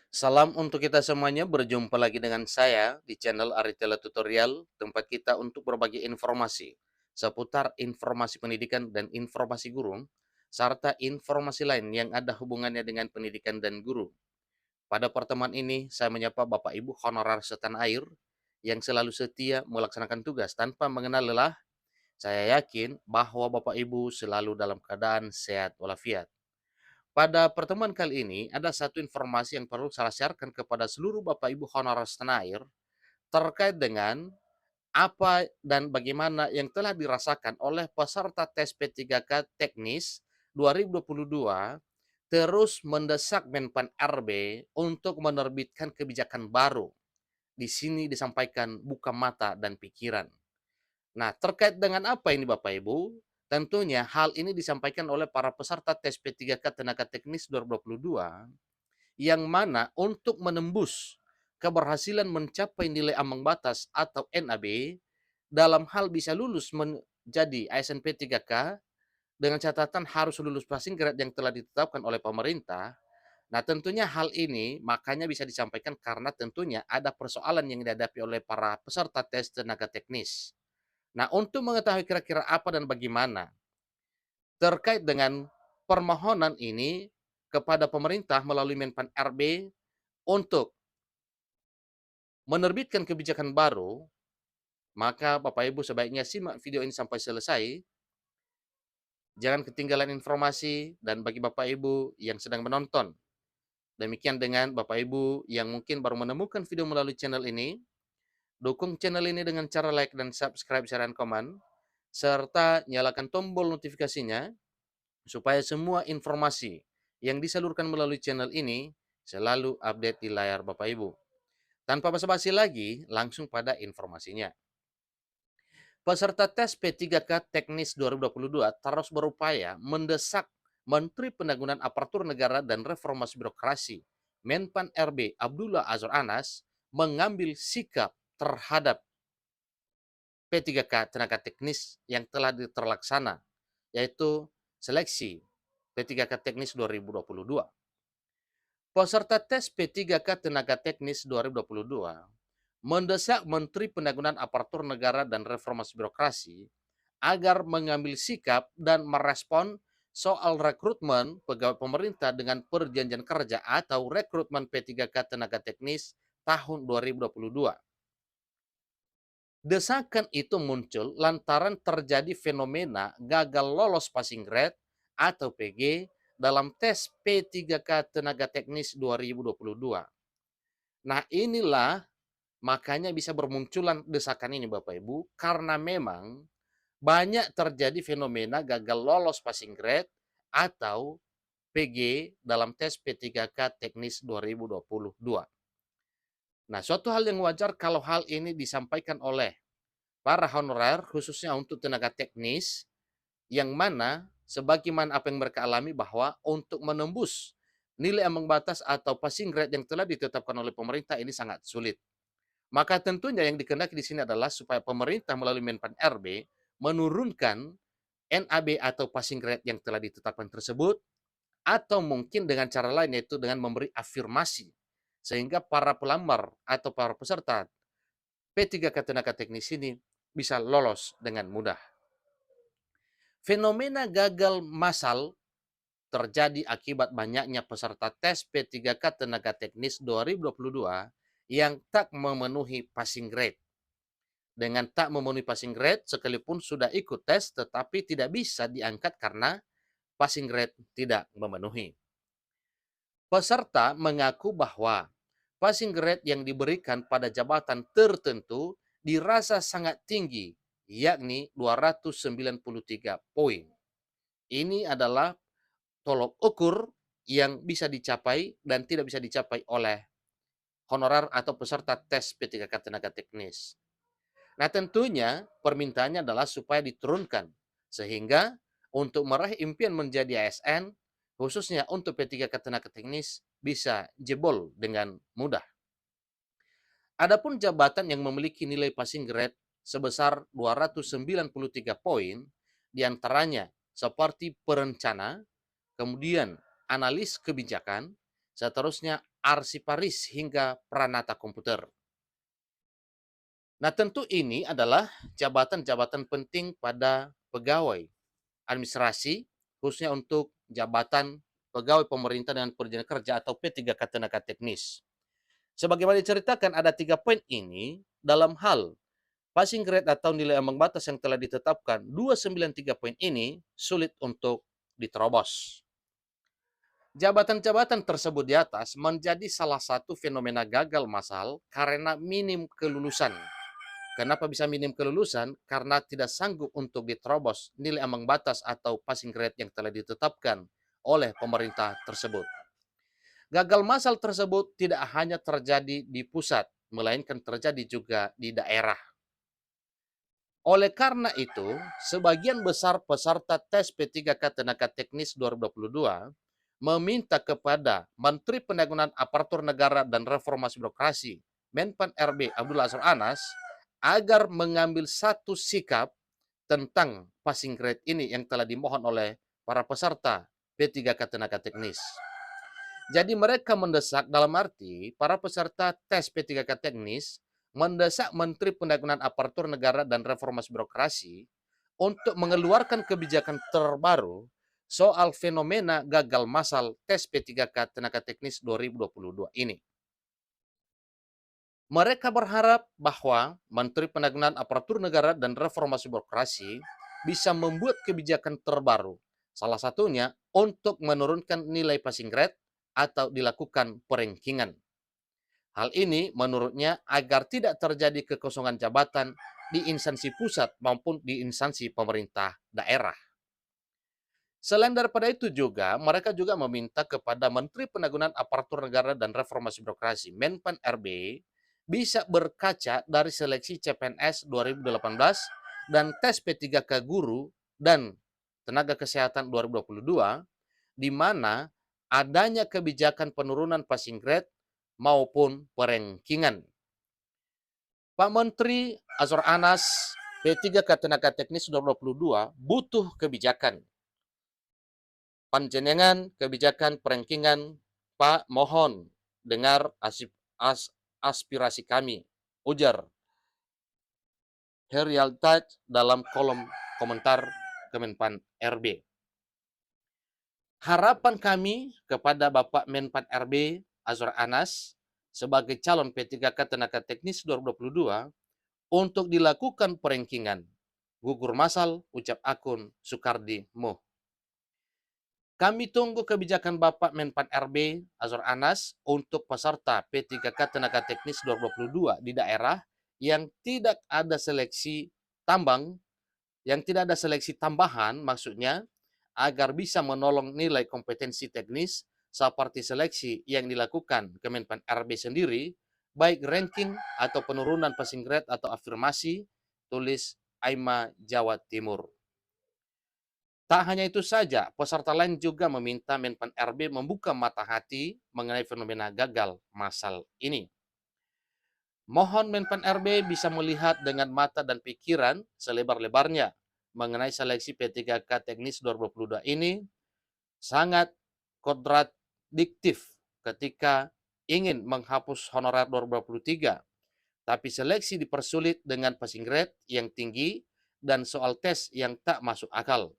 Salam untuk kita semuanya, berjumpa lagi dengan saya di channel Aritella Tutorial, tempat kita untuk berbagi informasi seputar informasi pendidikan dan informasi guru, serta informasi lain yang ada hubungannya dengan pendidikan dan guru. Pada pertemuan ini, saya menyapa Bapak Ibu honorer setanah air yang selalu setia melaksanakan tugas tanpa mengenal lelah. Saya yakin bahwa Bapak Ibu selalu dalam keadaan sehat walafiat. Pada pertemuan kali ini, ada satu informasi yang perlu saya sharekan kepada seluruh Bapak Ibu honorer setanah air terkait dengan apa dan bagaimana yang telah dirasakan oleh peserta tes P3K teknis 2022 terus mendesak Menpan RB untuk menerbitkan kebijakan baru. Di sini disampaikan buka mata dan pikiran. Nah, terkait dengan apa ini Bapak Ibu? Tentunya hal ini disampaikan oleh para peserta tes P3K Tenaga Teknis 2022 yang mana untuk menembus keberhasilan mencapai nilai ambang batas atau NAB dalam hal bisa lulus menjadi ASN P3K dengan catatan harus lulus passing grade yang telah ditetapkan oleh pemerintah. Nah, tentunya hal ini makanya bisa disampaikan karena tentunya ada persoalan yang dihadapi oleh para peserta tes tenaga teknis. Nah, untuk mengetahui kira-kira apa dan bagaimana terkait dengan permohonan ini kepada pemerintah melalui Menpan RB untuk menerbitkan kebijakan baru, maka Bapak Ibu sebaiknya simak video ini sampai selesai. Jangan ketinggalan informasi dan bagi Bapak Ibu yang sedang menonton. Demikian dengan Bapak Ibu yang mungkin baru menemukan video melalui channel ini, dukung channel ini dengan cara like dan subscribe, share, dan komen, serta nyalakan tombol notifikasinya supaya semua informasi yang disalurkan melalui channel ini selalu update di layar Bapak Ibu. Tanpa basa-basi lagi, langsung pada informasinya. Peserta tes P3K Teknis 2022 terus berupaya mendesak Menteri Penanggulangan Aparatur Negara dan Reformasi Birokrasi, Menpan RB Abdullah Azwar Anas, mengambil sikap terhadap P3K Tenaga Teknis yang telah terlaksana, yaitu seleksi P3K Teknis 2022. Peserta tes P3K Tenaga Teknis 2022 mendesak Menteri Penanggulangan Aparatur Negara dan Reformasi Birokrasi agar mengambil sikap dan merespon soal rekrutmen pegawai pemerintah dengan perjanjian kerja atau rekrutmen P3K Tenaga Teknis tahun 2022. Desakan itu muncul lantaran terjadi fenomena gagal lolos passing grade atau PG dalam tes P3K Tenaga Teknis 2022. Nah, inilah makanya bisa bermunculan desakan ini Bapak Ibu, karena memang banyak terjadi fenomena gagal lolos passing grade atau PG dalam tes P3K Teknis 2022. Nah, suatu hal yang wajar kalau hal ini disampaikan oleh para honorer khususnya untuk tenaga teknis yang mana sebagaimana apa yang mereka alami bahwa untuk menembus nilai ambang batas atau passing grade yang telah ditetapkan oleh pemerintah ini sangat sulit. Maka tentunya yang dikehendaki di sini adalah supaya pemerintah melalui Menpan RB menurunkan NAB atau passing grade yang telah ditetapkan tersebut, atau mungkin dengan cara lain yaitu dengan memberi afirmasi sehingga para pelamar atau para peserta P3K Tenaga Teknis ini bisa lolos dengan mudah. Fenomena gagal massal terjadi akibat banyaknya peserta tes P3K Tenaga Teknis 2022 yang tak memenuhi passing grade. Dengan tak memenuhi passing grade, sekalipun sudah ikut tes, tetapi tidak bisa diangkat karena passing grade tidak memenuhi. Peserta mengaku bahwa passing grade yang diberikan pada jabatan tertentu dirasa sangat tinggi, yakni 293 poin. Ini adalah tolok ukur yang bisa dicapai dan tidak bisa dicapai oleh honorer atau peserta tes P3K Tenaga Teknis. Nah, tentunya permintaannya adalah supaya diturunkan sehingga untuk meraih impian menjadi ASN khususnya untuk P3K Tenaga Teknis bisa jebol dengan mudah. Adapun jabatan yang memiliki nilai passing grade sebesar 293 poin, diantaranya seperti perencana, kemudian analis kebijakan, seterusnya arsiparis hingga pranata komputer. Nah, tentu ini adalah jabatan-jabatan penting pada pegawai administrasi, khususnya untuk jabatan pegawai pemerintah dengan perjanjian kerja atau P3K tenaga teknis. Sebagaimana diceritakan ada 3 poin ini dalam hal passing grade atau nilai ambang batas yang telah ditetapkan, 293 poin ini sulit untuk diterobos. Jabatan-jabatan tersebut di atas menjadi salah satu fenomena gagal massal karena minim kelulusan. Kenapa bisa minim kelulusan? Karena tidak sanggup untuk diterobos nilai ambang batas atau passing grade yang telah ditetapkan oleh pemerintah tersebut. Gagal massal tersebut tidak hanya terjadi di pusat, melainkan terjadi juga di daerah. Oleh karena itu, sebagian besar peserta tes P3K Tenaga Teknis 2022 meminta kepada Menteri Penanggulangan Aparatur Negara dan Reformasi Birokrasi, Menpan RB Abdullah Azwar Anas, agar mengambil satu sikap tentang passing grade ini yang telah dimohon oleh para peserta P3K Tenaga Teknis. Jadi mereka mendesak dalam arti para peserta tes P3K Teknis mendesak Menteri Penanggulangan Aparatur Negara dan Reformasi Birokrasi untuk mengeluarkan kebijakan terbaru soal fenomena gagal massal tes P3K Tenaga Teknis 2022 ini. Mereka berharap bahwa Menteri Penanggulangan Aparatur Negara dan Reformasi Birokrasi bisa membuat kebijakan terbaru, salah satunya untuk menurunkan nilai passing grade atau dilakukan perankingan. Hal ini menurutnya agar tidak terjadi kekosongan jabatan di instansi pusat maupun di instansi pemerintah daerah. Selain daripada itu juga, mereka juga meminta kepada Menteri Penanggulangan Aparatur Negara dan Reformasi Birokrasi, Menpan RB, bisa berkaca dari seleksi CPNS 2018 dan tes P3K Guru dan Tenaga Kesehatan 2022, di mana adanya kebijakan penurunan passing grade maupun perankingan. Pak Menteri Azwar Anas, P3K Tenaga Teknis 2022 butuh kebijakan. Panjenengan kebijakan perankingan, Pak, mohon dengar aspirasi kami, ujar Herialtaj dalam kolom komentar Kemenpan RB. Harapan kami kepada Bapak Menpan RB Azwar Anas sebagai calon P3K Tenaga Teknis 2022 untuk dilakukan perankingan. Gugur massal, ucap akun Sukardi Moh. Kami tunggu kebijakan Bapak Menpan RB Azwar Anas untuk peserta P3K Tenaga Teknis 2022 di daerah yang tidak ada seleksi tambang, yang tidak ada seleksi tambahan maksudnya, agar bisa menolong nilai kompetensi teknis seperti seleksi yang dilakukan Kemenpan RB sendiri, baik ranking atau penurunan passing grade atau afirmasi, tulis Aima Jawa Timur. Tak hanya itu saja, peserta lain juga meminta Menpan RB membuka mata hati mengenai fenomena gagal massal ini. Mohon Menpan RB bisa melihat dengan mata dan pikiran selebar-lebarnya mengenai seleksi P3K Teknis 2022 ini sangat kontradiktif ketika ingin menghapus honorer 2023, tapi seleksi dipersulit dengan passing grade yang tinggi dan soal tes yang tak masuk akal.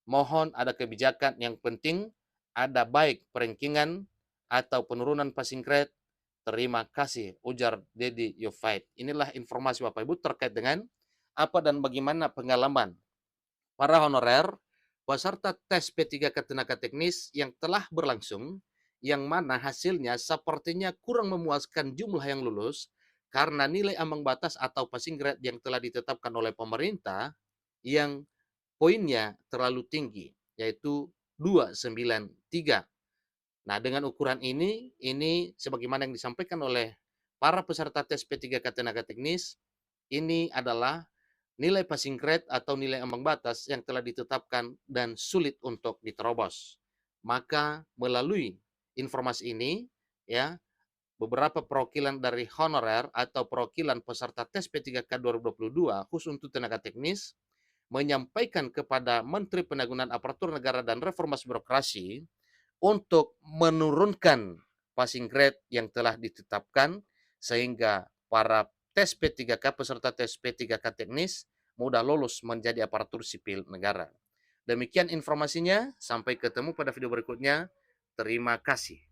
Mohon ada kebijakan yang penting, ada baik perankingan atau penurunan passing grade. Terima kasih, ujar Dedi Yofait. Inilah informasi Bapak Ibu terkait dengan apa dan bagaimana pengalaman para honorer peserta tes P3K Tenaga Teknis yang telah berlangsung, yang mana hasilnya sepertinya kurang memuaskan jumlah yang lulus karena nilai ambang batas atau passing grade yang telah ditetapkan oleh pemerintah yang poinnya terlalu tinggi, yaitu 293. Nah, dengan ukuran ini sebagaimana yang disampaikan oleh para peserta tes P3K Tenaga Teknis, ini adalah nilai passing grade atau nilai ambang batas yang telah ditetapkan dan sulit untuk diterobos. Maka melalui informasi ini, ya, beberapa perwakilan dari honorer atau perwakilan peserta tes P3K 2022 khusus untuk tenaga teknis menyampaikan kepada Menteri Penanggulangan Aparatur Negara dan Reformasi Birokrasi untuk menurunkan passing grade yang telah ditetapkan, sehingga para tes P3K peserta tes P3K teknis mudah lolos menjadi aparatur sipil negara. Demikian informasinya, sampai ketemu pada video berikutnya. Terima kasih.